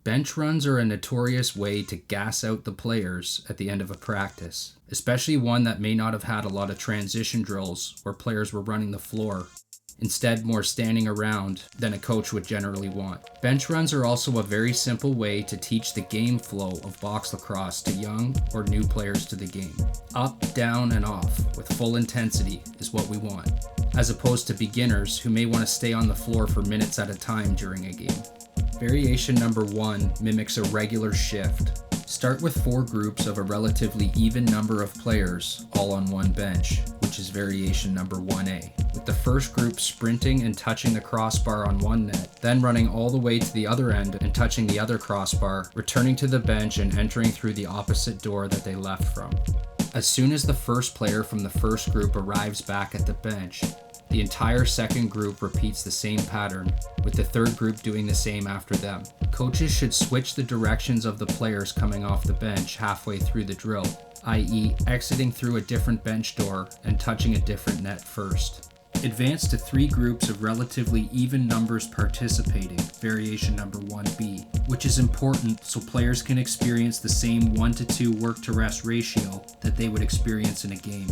Bench runs are a notorious way to gas out the players at the end of a practice, especially one that may not have had a lot of transition drills where players were running the floor, instead more standing around than a coach would generally want. Bench runs are also a very simple way to teach the game flow of box lacrosse to young or new players to the game. Up, down, and off with full intensity is what we want, as opposed to beginners who may want to stay on the floor for minutes at a time during a game. Variation number 1 mimics a regular shift. Start with 4 groups of a relatively even number of players, all on one bench, which is variation number 1A, with the first group sprinting and touching the crossbar on one net, then running all the way to the other end and touching the other crossbar, returning to the bench and entering through the opposite door that they left from. As soon as the first player from the first group arrives back at the bench, the entire second group repeats the same pattern, with the third group doing the same after them. Coaches should switch the directions of the players coming off the bench halfway through the drill, i.e. exiting through a different bench door and touching a different net first. Advance to 3 groups of relatively even numbers participating, variation number 1B, which is important so players can experience the same 1-to-2 work-to-rest ratio that they would experience in a game.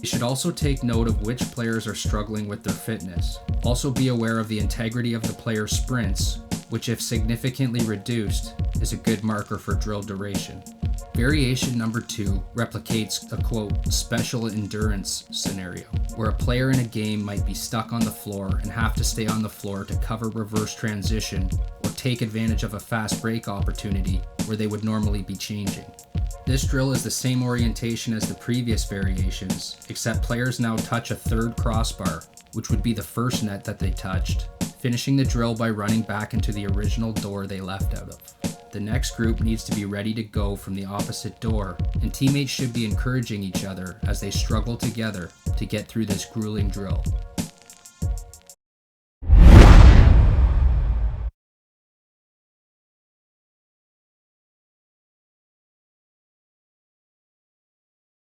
You should also take note of which players are struggling with their fitness. Also be aware of the integrity of the player's sprints, which if significantly reduced, is a good marker for drill duration. Variation number 2 replicates a quote, special endurance scenario, where a player in a game might be stuck on the floor and have to stay on the floor to cover reverse transition or take advantage of a fast break opportunity where they would normally be changing. This drill is the same orientation as the previous variations, except players now touch a third crossbar, which would be the first net that they touched, finishing the drill by running back into the original door they left out of. The next group needs to be ready to go from the opposite door, and teammates should be encouraging each other as they struggle together to get through this grueling drill.